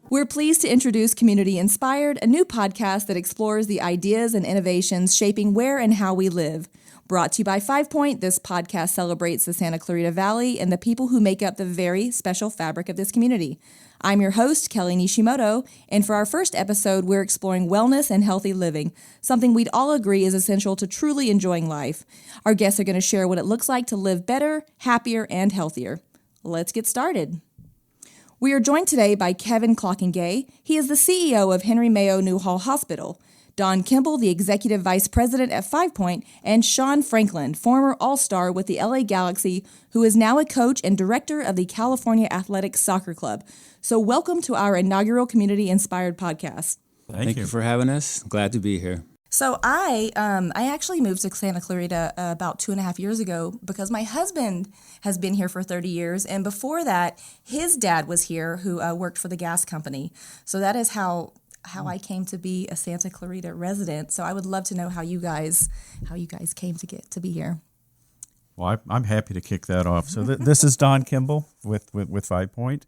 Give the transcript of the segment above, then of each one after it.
We're pleased to introduce Community Inspired, a new podcast that explores the ideas and innovations shaping where and how we live. Brought to you by FivePoint, this podcast celebrates the Santa Clarita Valley and the people who make up the very special fabric of this community. I'm your host, Kelly Nishimoto, and for our first episode, we're exploring wellness and healthy living, something we'd all agree is essential to truly enjoying life. Our guests are going to share what it looks like to live better, happier, and healthier. Let's get started. We are joined today by Kevin Klockenga. He is the CEO of Mayo Newhall Hospital. Don Kimball, the Executive Vice President at FivePoint, and Sean Franklin, former All-Star with the LA Galaxy, who is now a coach and director of the California Athletic Soccer Club. So welcome to our inaugural Community Inspired podcast. Thank you for having us. Glad to be here. So I actually moved to Santa Clarita about 2.5 years ago because my husband has been here for 30 years. And before that, his dad was here who worked for the gas company. So that is how I came to be a Santa Clarita resident. So I would love to know how you guys came to get to be here. Well, I'm happy to kick that off. So this is Don Kimball with FivePoint.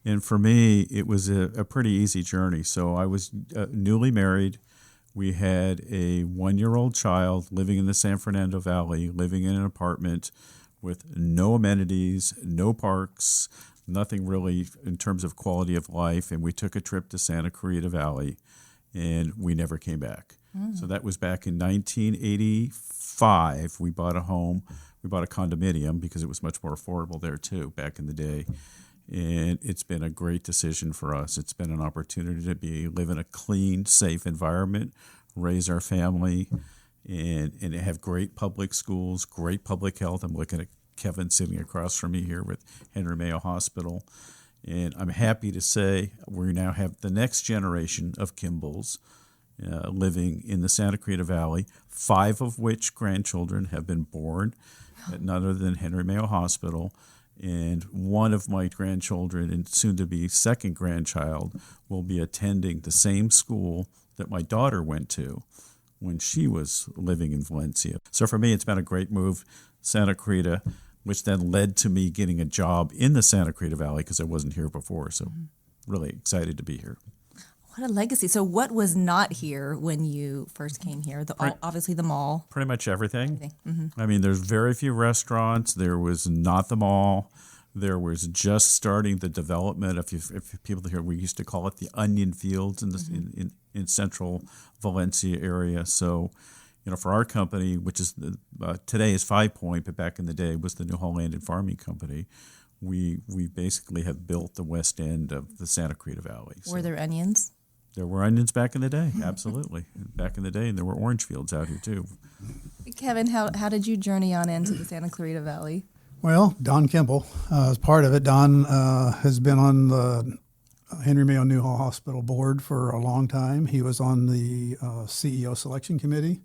And for me, it was a pretty easy journey. So I was newly married. We had a 1-year-old child living in the San Fernando Valley, living in an apartment with no amenities, no parks, nothing really in terms of quality of life. And we took a trip to Santa Clarita Valley, and we never came back. So that was back in 1985. We bought a home. We bought a condominium because it was much more affordable there, too, back in the day. And it's been a great decision for us. It's been an opportunity to live in a clean, safe environment, raise our family, and have great public schools, great public health. I'm looking at Kevin sitting across from me here with Mayo Hospital. And I'm happy to say we now have the next generation of Kimballs living in the Santa Clarita Valley, 5 of which grandchildren have been born at none other than Mayo Hospital. And one of my grandchildren, and soon-to-be second grandchild, will be attending the same school that my daughter went to when she was living in Valencia. So for me, it's been a great move, Santa Clarita, which then led to me getting a job in the Santa Clarita Valley because I wasn't here before. So really excited to be here. What a legacy. So what was not here when you first came here? Obviously the mall. Pretty much everything. Mm-hmm. I mean, there's very few restaurants. There was not the mall. There was just starting the development. If people here, we used to call it the onion fields in central Valencia area. So, for our company, which is today is FivePoint, but back in the day was the Newhall Land and Farming Company, we basically have built the west end of the Santa Clarita Valley. Were there onions? There were onions back in the day, absolutely. Back in the day, and there were orange fields out here, too. Kevin, how did you journey on into the Santa Clarita Valley? Well, Don Kimball is part of it. Don has been on the Mayo Newhall Hospital board for a long time. He was on the CEO selection committee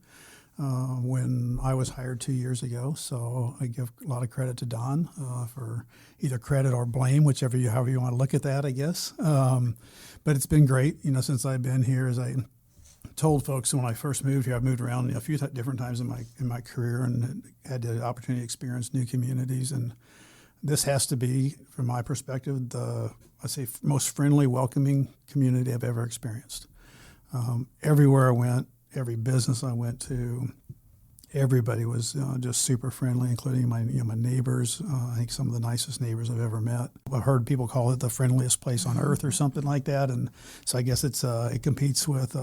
when I was hired 2 years ago. So I give a lot of credit to Don for either credit or blame, however you want to look at that, I guess. But it's been great, since I've been here. As I told folks when I first moved here, I've moved around a few different times in my career and had the opportunity to experience new communities. And this has to be, from my perspective, most friendly, welcoming community I've ever experienced. Everywhere I went, every business I went to, everybody was just super friendly, including my neighbors. I think some of the nicest neighbors I've ever met. I've heard people call it the friendliest place on earth or something like that, and so I guess it competes with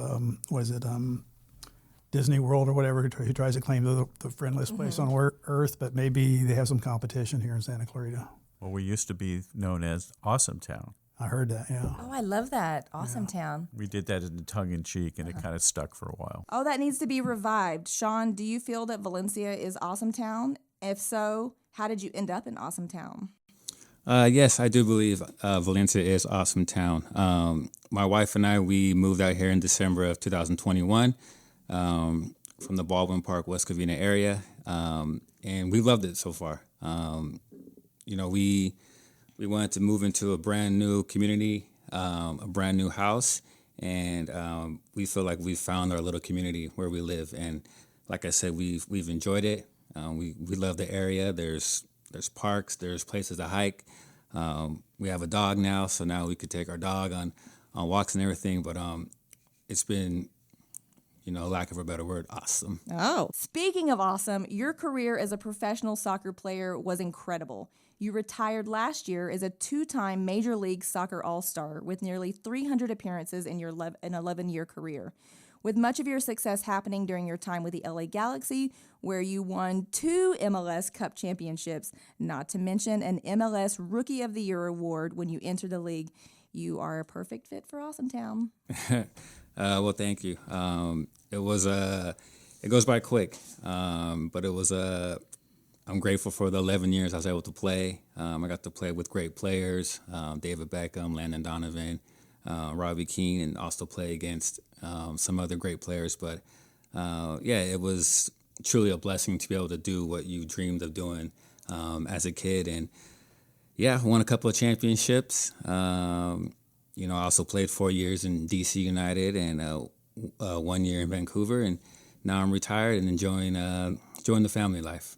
Disney World or whatever who tries to claim the friendliest place on earth, but maybe they have some competition here in Santa Clarita. Well, we used to be known as Awesome Town. I heard that, yeah. Oh, I love that. Awesome Town. We did that in tongue-in-cheek, and it kind of stuck for a while. Oh, that needs to be revived. Sean, do you feel that Valencia is Awesome Town? If so, how did you end up in Awesome Town? Yes, I do believe Valencia is Awesome Town. My wife and I, we moved out here in December of 2021 from the Baldwin Park, West Covina area, and we loved it so far. We wanted to move into a brand new community, a brand new house, and we feel like we've found our little community where we live. And like I said, we've enjoyed it. We love the area. There's parks, there's places to hike. We have a dog now, so now we could take our dog on walks and everything. But it's been, lack of a better word, awesome. Oh, speaking of awesome, your career as a professional soccer player was incredible. You retired last year as a 2-time Major League Soccer All-Star with nearly 300 appearances in your 11-year career. With much of your success happening during your time with the LA Galaxy, where you won 2 MLS Cup championships, not to mention an MLS Rookie of the Year award when you entered the league. You are a perfect fit for Awesome Town. Well, thank you. It goes by quick, but I'm grateful for the 11 years I was able to play. I got to play with great players, David Beckham, Landon Donovan, Robbie Keane, and also play against some other great players. But it was truly a blessing to be able to do what you dreamed of doing as a kid. And I won a couple of championships. I also played 4 years in DC United and 1 year in Vancouver. And now I'm retired and enjoying the family life.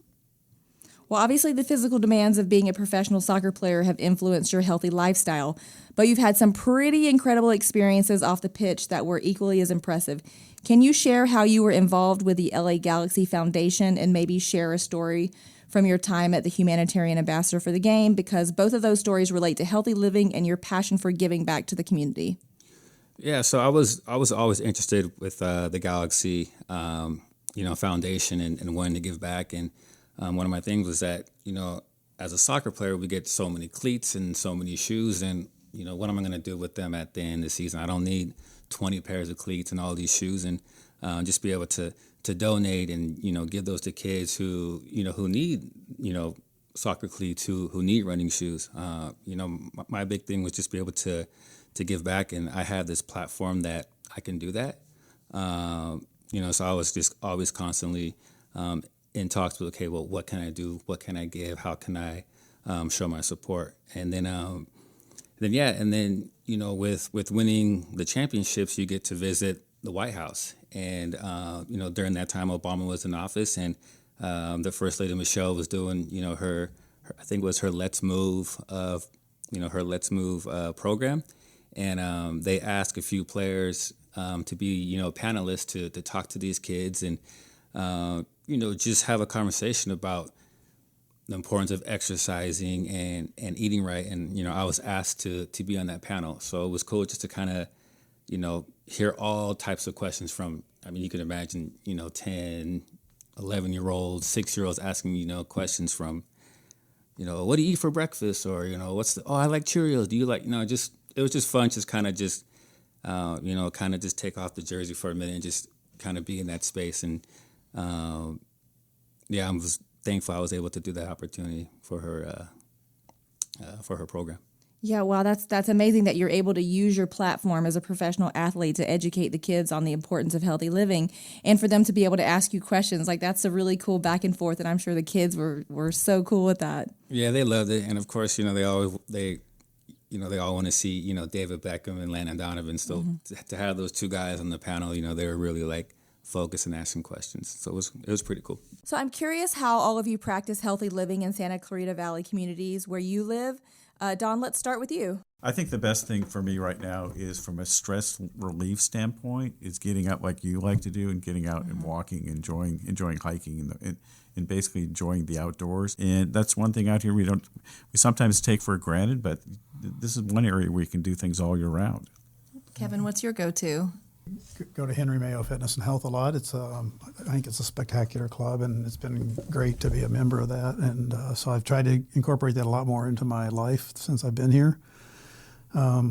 Well, obviously the physical demands of being a professional soccer player have influenced your healthy lifestyle, but you've had some pretty incredible experiences off the pitch that were equally as impressive. Can you share how you were involved with the LA Galaxy Foundation and maybe share a story from your time at the Humanitarian Ambassador for the game? Because both of those stories relate to healthy living and your passion for giving back to the community. Yeah, so I was always interested with the Galaxy, Foundation and wanting to give back. And one of my things was that, as a soccer player, we get so many cleats and so many shoes. And, what am I going to do with them at the end of the season? I don't need 20 pairs of cleats and all these shoes, and just be able to donate and, give those to kids who need, soccer cleats, who need running shoes. My big thing was just be able to give back. And I have this platform that I can do that. So I was just always constantly in talks with, okay, well, what can I do? What can I give? How can I show my support? And then with winning the championships, you get to visit the White House. And during that time, Obama was in office, and the First Lady Michelle was doing her I think it was her Let's Move program, and they asked a few players to be panelists to talk to these kids and just have a conversation about the importance of exercising and eating right. And, I was asked to be on that panel. So it was cool just to kind of, hear all types of questions from, you can imagine, 10, 11-year-olds, 6-year-olds asking, questions from, what do you eat for breakfast? Or, I like Cheerios. Do you like, it was just fun, just kind of just take off the jersey for a minute and just kind of be in that space. And, I was thankful I was able to do that opportunity for her program. Yeah, wow, that's amazing that you're able to use your platform as a professional athlete to educate the kids on the importance of healthy living, and for them to be able to ask you questions. Like, that's a really cool back and forth, and I'm sure the kids were so cool with that. Yeah, they loved it, and of course, they all want to see David Beckham and Landon Donovan. So to have those two guys on the panel, they were really focused and asking questions. So it was pretty cool. So I'm curious how all of you practice healthy living in Santa Clarita Valley communities where you live. Don, let's start with you. I think the best thing for me right now is, from a stress relief standpoint, is getting out like you like to do and getting out and walking, enjoying hiking and basically enjoying the outdoors. And that's one thing out here we sometimes take for granted, but this is one area where you can do things all year round. Kevin, what's your go-to? Go to Henry Mayo Fitness and Health a lot. It's I think it's a spectacular club, and it's been great to be a member of that. And so I've tried to incorporate that a lot more into my life since I've been here. I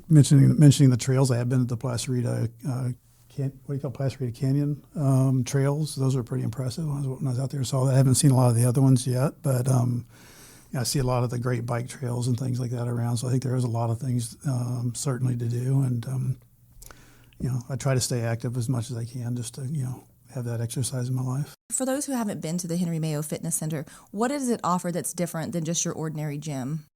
mentioning the trails. I have been to the Placerita, Placerita Canyon trails. Those are pretty impressive when I was out there. So I haven't seen a lot of the other ones yet, but I see a lot of the great bike trails and things like that around. So I think there is a lot of things certainly to do, and I try to stay active as much as I can just to have that exercise in my life. For those who haven't been to the Henry Mayo Fitness Center, what does it offer that's different than just your ordinary gym?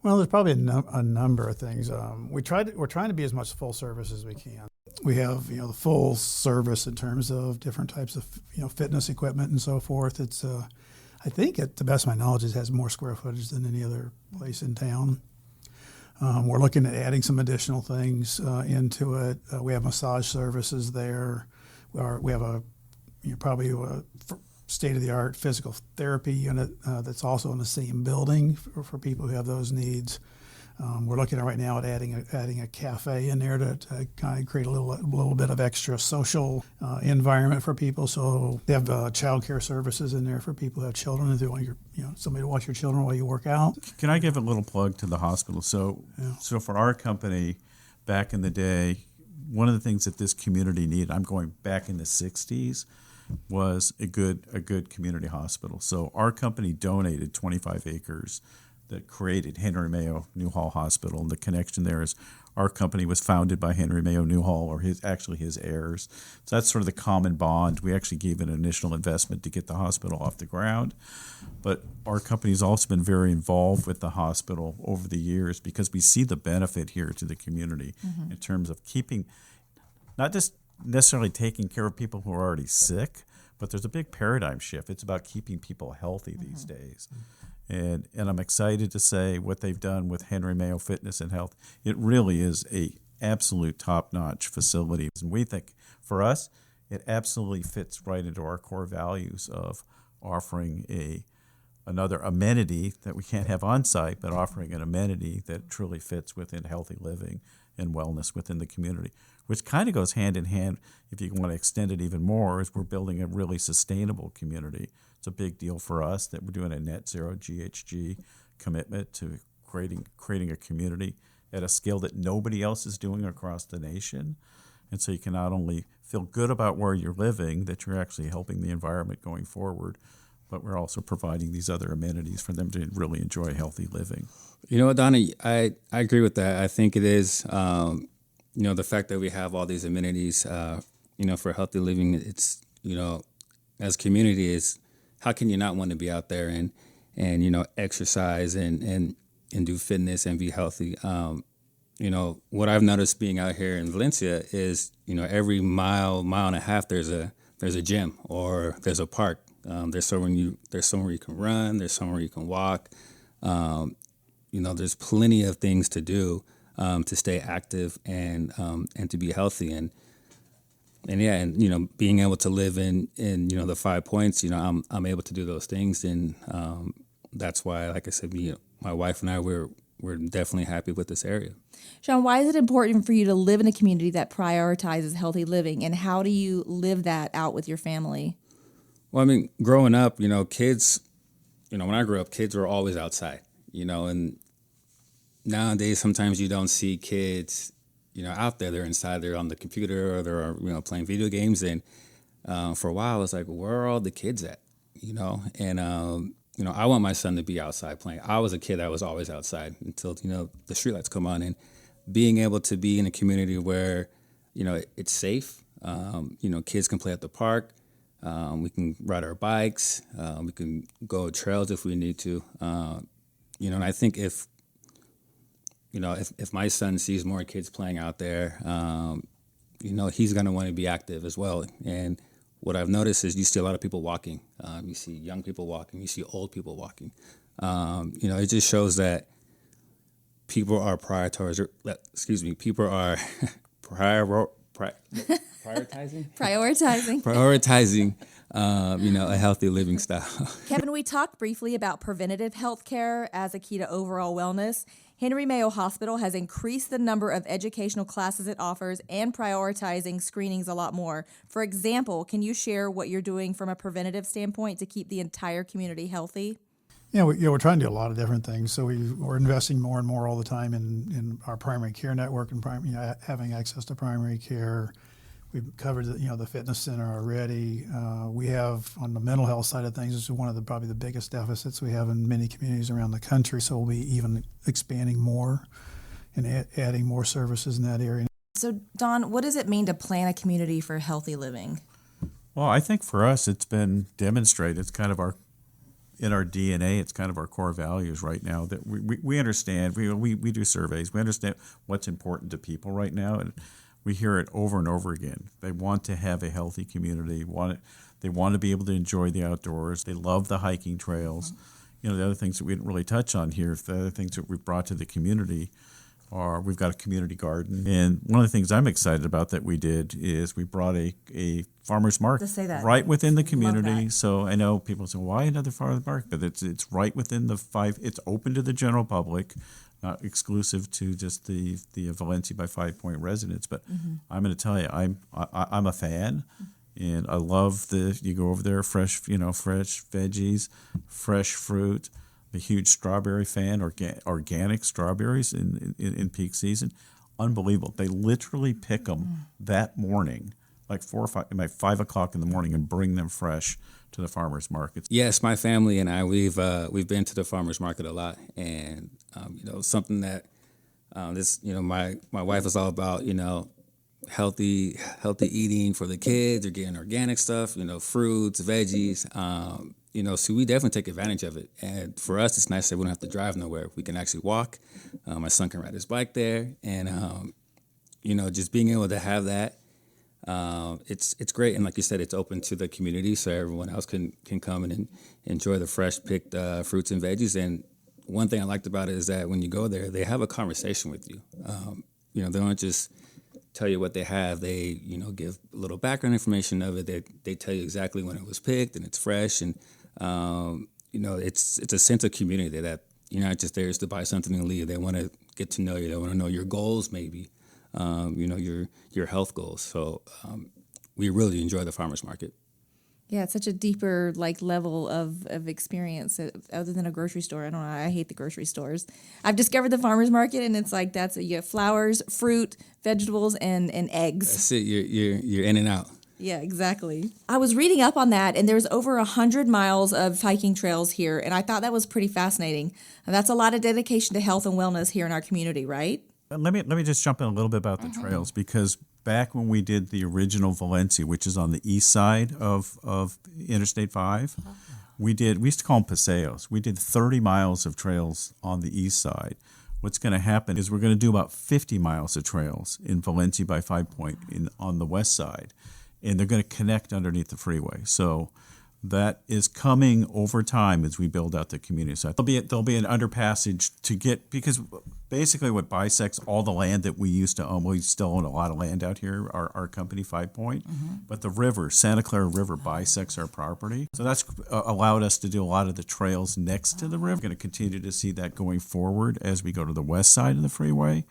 Well, there's probably a number of things. We're trying to be as much full service as we can. We have, the full service in terms of different types of, fitness equipment and so forth. It's, I think, to the best of my knowledge, it has more square footage than any other place in town. We're looking at adding some additional things into it. We have massage services there. We have probably a state-of-the-art physical therapy unit that's also in the same building for people who have those needs. We're looking at right now at adding a cafe in there to kind of create a little bit of extra social environment for people. So they have child care services in there for people who have children. If they want somebody to watch your children while you work out. Can I give a little plug to the hospital? So for our company, back in the day, one of the things that this community needed, I'm going back in the 60s, was a good community hospital. So our company donated 25 acres that created Henry Mayo Newhall Hospital. And the connection there is our company was founded by Henry Mayo Newhall, or his heirs. So that's sort of the common bond. We actually gave an initial investment to get the hospital off the ground. But our company's also been very involved with the hospital over the years because we see the benefit here to the community in terms of keeping, not just necessarily taking care of people who are already sick, but there's a big paradigm shift. It's about keeping people healthy these days. And I'm excited to say what they've done with Henry Mayo Fitness and Health. It really is a absolute top-notch facility. And we think, for us, it absolutely fits right into our core values of offering another amenity that we can't have on-site, but offering an amenity that truly fits within healthy living and wellness within the community, which kind of goes hand in hand, if you want to extend it even more, is we're building a really sustainable community. It's a big deal for us that we're doing a net zero GHG commitment to creating a community at a scale that nobody else is doing across the nation. And so you can not only feel good about where you're living, that you're actually helping the environment going forward, but we're also providing these other amenities for them to really enjoy healthy living. You know what, Donna, I agree with that. I think it is, the fact that we have all these amenities, for healthy living, it's, as community is, how can you not want to be out there and exercise and do fitness and be healthy? What I've noticed being out here in Valencia is, every mile and a half, there's a gym or there's a park. There's somewhere you can run. There's somewhere you can walk. There's plenty of things to do to stay active and to be healthy and being able to live in the 5 points. I'm able to do those things, and that's why, like I said, my wife and I we're definitely happy with this area. Sean, why is it important for you to live in a community that prioritizes healthy living, and how do you live that out with your family? Well, I mean, growing up, kids, when I grew up, kids were always outside, and nowadays sometimes you don't see kids, out there. They're inside, they're on the computer, or they're, playing video games. And for a while, it's like, where are all the kids at? And, I want my son to be outside playing. I was a kid that was always outside until, the streetlights come on, and being able to be in a community where, it's safe. Kids can play at the park. We can ride our bikes. We can go trails if we need to. And I think if my son sees more kids playing out there, he's going to want to be active as well. And what I've noticed is you see a lot of people walking. You see young people walking. You see old people walking. It just shows that people are prioritizing. People are prioritizing, a healthy living style. Kevin, we talked briefly about preventative health care as a key to overall wellness. Henry Mayo Hospital has increased the number of educational classes it offers and prioritizing screenings a lot more. For example, can you share what you're doing from a preventative standpoint to keep the entire community healthy? We're trying to do a lot of different things. So we're investing more and more all the time in our primary care network and having access to primary care. We've covered the fitness center already. We have, on the mental health side of things, this is one of probably the biggest deficits we have in many communities around the country. So we'll be even expanding more and adding more services in that area. So, Don, what does it mean to plan a community for healthy living? Well, I think for us, it's been demonstrated. It's kind of our in our DNA. It's kind of our core values right now that we understand. We do surveys. We understand what's important to people right now, and we hear it over and over again. They want to have a healthy community. They want to be able to enjoy the outdoors. They love the hiking trails. The other things that we didn't really touch on here, the other things that we've brought to the community are we've got a community garden. And one of the things I'm excited about that we did is we brought a farmer's market right within the community. So I know people say, why another farmer's market? But it's right within it's open to the general public, not exclusive to just the Valencia by FivePoint residents. But I'm going to tell you, I'm a fan. And I love you go over there, fresh veggies, fresh fruit. I'm a huge strawberry fan, organic strawberries in peak season. Unbelievable. They literally pick them that morning, like 5 o'clock in the morning, and bring them fresh to the farmers markets. Yes, my family and I, we've been to the farmers market a lot, and something that my wife is all about, healthy eating for the kids. They're getting organic stuff, fruits, veggies. So we definitely take advantage of it. And for us, it's nice that we don't have to drive nowhere. We can actually walk. My son can ride his bike there, and just being able to have that, it's great. And like you said, it's open to the community, so everyone else can come and enjoy the fresh picked fruits and veggies. And one thing I liked about it is that when you go there, they have a conversation with you. They don't just tell you what they have. They, give a little background information of it. They tell you exactly when it was picked and it's fresh. And, it's a sense of community that you're not just there just to buy something and leave. They want to get to know you. They want to know your goals, maybe, your health goals. So we really enjoy the farmers market. Yeah, it's such a deeper level of experience other than a grocery store. I don't know. I hate the grocery stores. I've discovered the farmers market, and it's you have flowers, fruit, vegetables, and eggs. That's it. You're in and out. Yeah, exactly. I was reading up on that, and there's over 100 miles of hiking trails here, and I thought that was pretty fascinating. And that's a lot of dedication to health and wellness here in our community, right? Let me just jump in a little bit about the trails, because back when we did the original Valencia, which is on the east side of Interstate 5, we used to call them paseos. We did 30 miles of trails on the east side. What's going to happen is we're going to do about 50 miles of trails in Valencia by FivePoint on the west side, and they're going to connect underneath the freeway. So that is coming over time as we build out the community. So there'll be an underpassage to get, because basically what bisects all the land that we used to own, we still own a lot of land out here, our company, FivePoint, but the river, Santa Clarita River, bisects our property. So that's allowed us to do a lot of the trails next to the river. We're going to continue to see that going forward as we go to the west side of the freeway,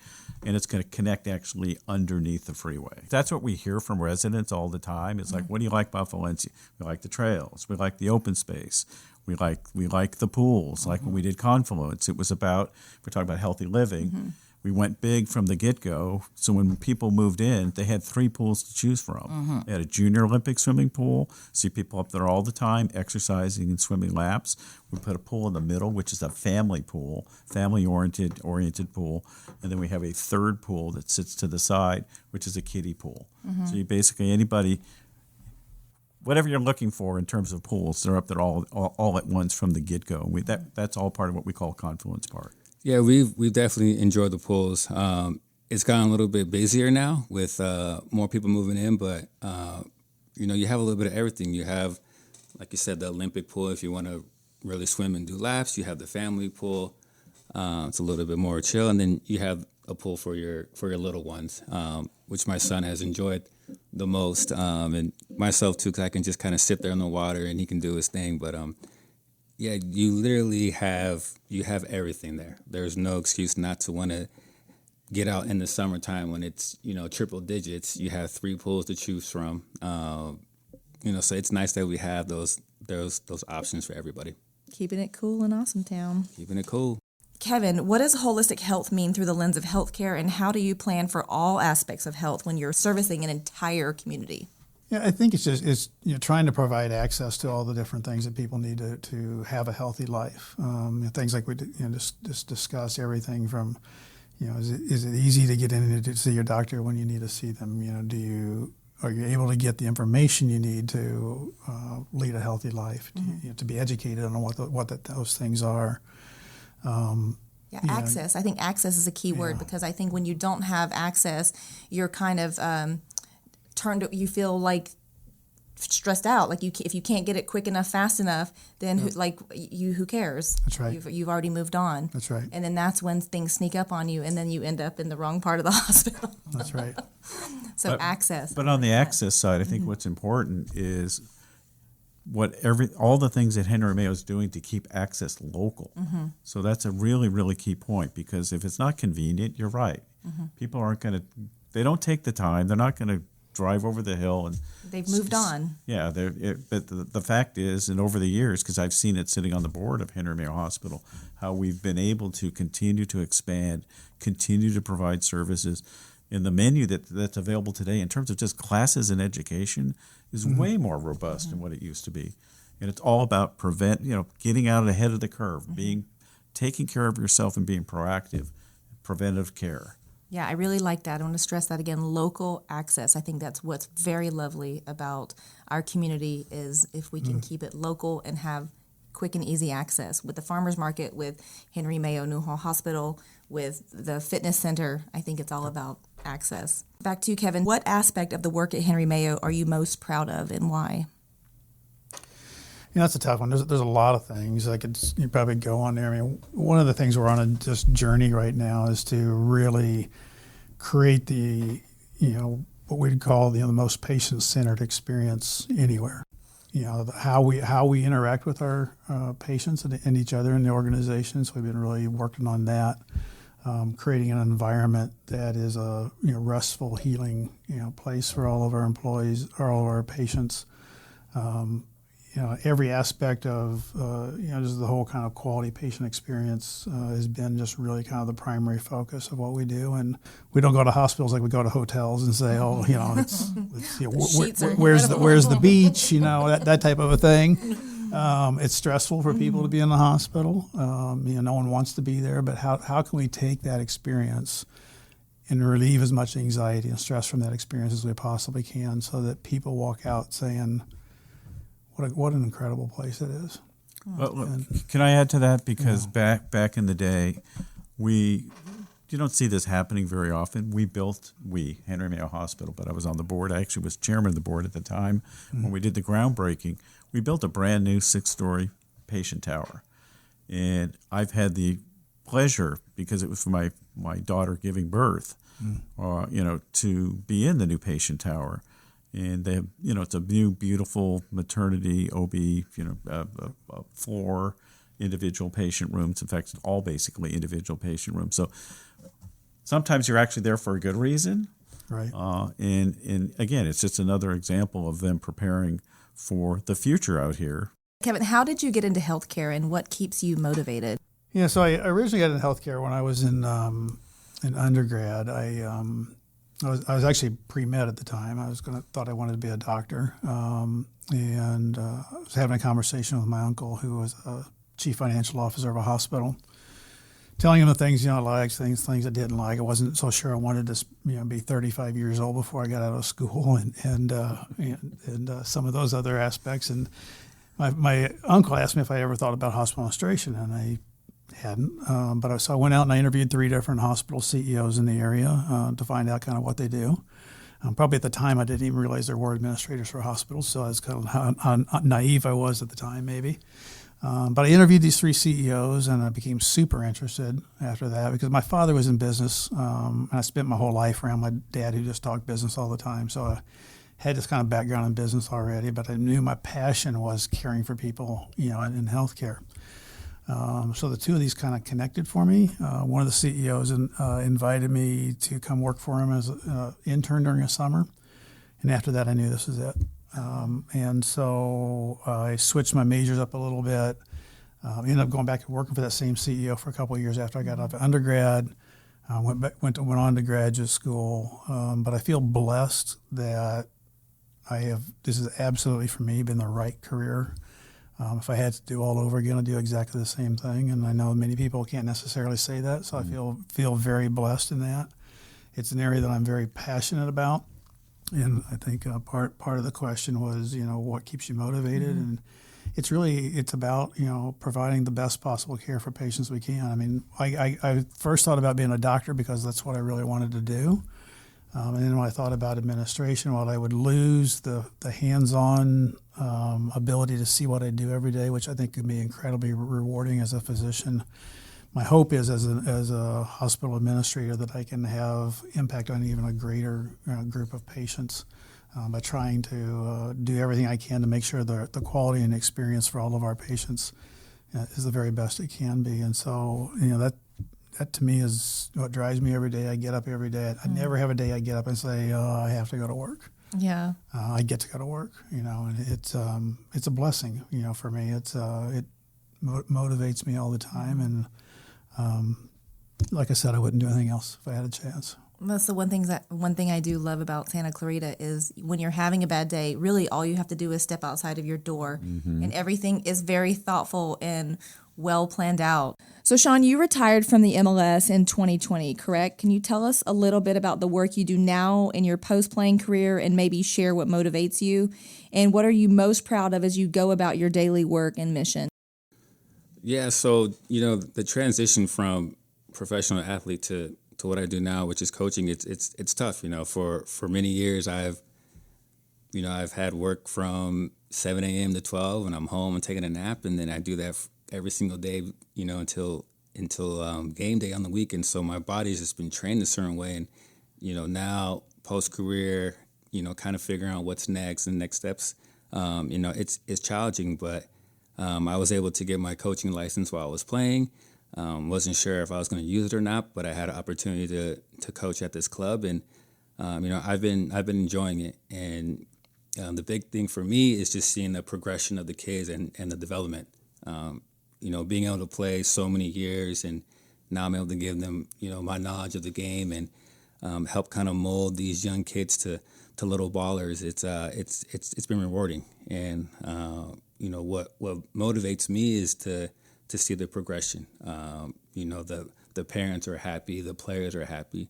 and it's going to connect actually underneath the freeway. That's what we hear from residents all the time. It's what do you like about Valencia? We like the trails. We like the open space. We like the pools. Like when we did Confluence, it was about, we're talking about healthy living. We went big from the get-go. So when people moved in, they had 3 pools to choose from. They had a junior Olympic swimming pool. See people up there all the time exercising and swimming laps. We put a pool in the middle, which is a family pool, family-oriented pool. And then we have a third pool that sits to the side, which is a kiddie pool. So you basically, anybody, whatever you're looking for in terms of pools, they're up there all at once from the get-go. That's all part of what we call Confluence Park. Yeah, we've definitely enjoyed the pools. It's gotten a little bit busier now with more people moving in, but you have a little bit of everything. You have, like you said, the Olympic pool if you want to really swim and do laps. You have the family pool. It's a little bit more chill, and then you have a pool for your little ones, which my son has enjoyed the most, and myself too, because I can just kind of sit there in the water and he can do his thing. But yeah, you literally have everything there. There's no excuse not to want to get out in the summertime when it's triple digits. You have 3 pools to choose from. So it's nice that we have those options for everybody. Keeping it cool in Awesome Town. Keeping it cool. Kevin, what does holistic health mean through the lens of healthcare, and how do you plan for all aspects of health when you're servicing an entire community? Yeah, I think it's trying to provide access to all the different things that people need to have a healthy life. Things like we just discuss, everything from is it easy to get in to see your doctor when you need to see them? Do you are you able to get the information you need to lead a healthy life, to be educated on those things are. Access. I think access is a key word, because I think when you don't have access, you're kind of you feel like stressed out. Like if you can't get it quick enough, fast enough, then who cares? That's right. You've already moved on. That's right. And then that's when things sneak up on you, and then you end up in the wrong part of the hospital. That's right. So access. But on the access side, I think what's important is all the things that Henry Mayo is doing to keep access local. So that's a really, really key point, because if it's not convenient, you're right. People aren't going to, they don't take the time. They're not going to drive over the hill, and they've moved on. Yeah, but the fact is, and over the years, because I've seen it sitting on the board of Henry Mayo Hospital, how we've been able to continue to expand, continue to provide services, and the menu that's available today in terms of just classes and education is way more robust than what it used to be. And it's all about getting out ahead of the curve, taking care of yourself and being proactive, preventive care. Yeah, I really like that. I want to stress that again, local access. I think that's what's very lovely about our community, is if we can keep it local and have quick and easy access. With the farmers market, with Henry Mayo Newhall Hospital, with the fitness center, I think it's all about access. Back to you, Kevin. What aspect of the work at Henry Mayo are you most proud of, and why? That's a tough one. There's a lot of things you probably go on there. I mean, one of the things we're on a just journey right now is to really create the, what we'd call the most patient-centered experience anywhere. How we interact with our patients and each other in the organization. So we've been really working on that, creating an environment that is a restful, healing place for all of our employees, or all of our patients. Every aspect of, just the whole kind of quality patient experience has been just really kind of the primary focus of what we do. And we don't go to hospitals like we go to hotels and say, where's the beach, that type of a thing. It's stressful for people to be in the hospital. No one wants to be there, but how can we take that experience and relieve as much anxiety and stress from that experience as we possibly can, so that people walk out saying, what an incredible place it is. Well, can I add to that? Because back in the day, you don't see this happening very often. Henry Mayo Hospital, but I was on the board. I actually was chairman of the board at the time when we did the groundbreaking. We built a brand new 6-story patient tower. And I've had the pleasure, because it was for my daughter giving birth, to be in the new patient tower. And they have, it's a new, beautiful maternity, OB, floor, individual patient rooms. In fact, it's all basically individual patient rooms. So sometimes you're actually there for a good reason. Right. And again, it's just another example of them preparing for the future out here. Kevin, how did you get into healthcare, and what keeps you motivated? Yeah, so I originally got into healthcare when I was in undergrad. I was actually pre-med at the time. Thought I wanted to be a doctor, and I was having a conversation with my uncle, who was a chief financial officer of a hospital, telling him the things I liked, things I didn't like. I wasn't so sure I wanted to be 35 years old before I got out of school, and some of those other aspects. And my uncle asked me if I ever thought about hospital administration, and I hadn't, so I went out and I interviewed 3 different hospital CEOs in the area to find out kind of what they do. Probably at the time I didn't even realize there were administrators for hospitals, so that's kind of how naive I was at the time, maybe. But I interviewed these 3 CEOs, and I became super interested after that, because my father was in business, and I spent my whole life around my dad, who just talked business all the time. So I had this kind of background in business already, but I knew my passion was caring for people, in healthcare. So the 2 of these kind of connected for me. One of the CEOs invited me to come work for him as an intern during a summer. And after that, I knew this was it. And so I switched my majors up a little bit. Ended up going back and working for that same CEO for a couple of years after I got out of undergrad. Went on to graduate school. But I feel blessed that this is absolutely for me been the right career. If I had to do all over again, I'd do exactly the same thing. And I know many people can't necessarily say that, so I feel very blessed in that. It's an area that I'm very passionate about. And I think part of the question was, what keeps you motivated? And it's about, providing the best possible care for patients we can. I mean, I first thought about being a doctor because that's what I really wanted to do. And then when I thought about administration, while I would lose the hands-on ability to see what I do every day, which I think could be incredibly rewarding as a physician, my hope is as a hospital administrator that I can have impact on even a greater group of patients by trying to do everything I can to make sure the quality and experience for all of our patients is the very best it can be. And so, that to me is what drives me every day. I get up every day. I never have a day I get up and say, I have to go to work. Yeah. I get to go to work, and it's a blessing, for me. It motivates me all the time. And like I said, I wouldn't do anything else if I had a chance. That's the one thing I do love about Santa Clarita is when you're having a bad day, really all you have to do is step outside of your door, and everything is very thoughtful and well planned out. So Sean, you retired from the MLS in 2020, correct? Can you tell us a little bit about the work you do now in your post-playing career and maybe share what motivates you? And what are you most proud of as you go about your daily work and mission? Yeah, so, the transition from professional athlete to what I do now, which is coaching, it's tough. For many years I've had work from 7 a.m. to 12, and I'm home and taking a nap, and then I do that every single day, until game day on the weekend. So my body's just been trained a certain way, and now post career, kind of figuring out what's next and next steps. It's challenging, but I was able to get my coaching license while I was playing. Wasn't sure if I was going to use it or not, but I had an opportunity to coach at this club, and I've been enjoying it. And the big thing for me is just seeing the progression of the kids and the development. Being able to play so many years, and now I'm able to give them my knowledge of the game and help kind of mold these young kids to little ballers. It's been rewarding, and what motivates me is to see the progression. The parents are happy, the players are happy.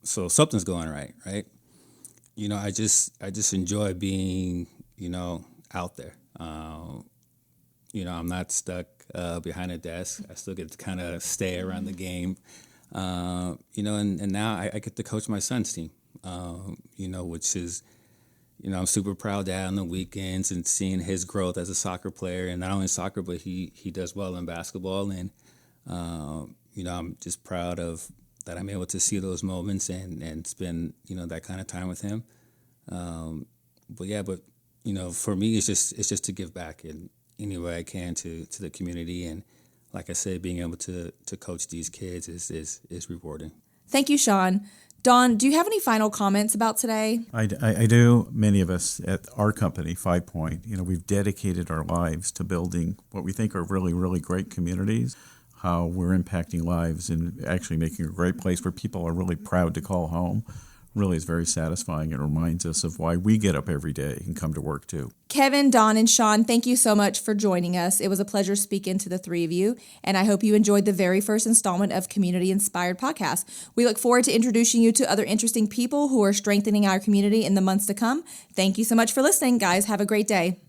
So something's going right? I just enjoy being, out there. I'm not stuck behind a desk. I still get to kind of stay around the game. And now I get to coach my son's team, which is, I'm super proud dad on the weekends and seeing his growth as a soccer player, and not only soccer, but he does well in basketball. And, I'm just proud of that I'm able to see those moments and spend, that kind of time with him. But for me, it's just to give back in any way I can to the community. And like I said, being able to coach these kids is rewarding. Thank you, Sean. Dawn, do you have any final comments about today? I do. Many of us at our company, FivePoint, we've dedicated our lives to building what we think are really, really great communities, how we're impacting lives and actually making a great place where people are really proud to call home. Really is very satisfying. It reminds us of why we get up every day and come to work too. Kevin, Dawn, and Sean, thank you so much for joining us. It was a pleasure speaking to the three of you, and I hope you enjoyed the very first installment of Community Inspired Podcast. We look forward to introducing you to other interesting people who are strengthening our community in the months to come. Thank you so much for listening, guys. Have a great day.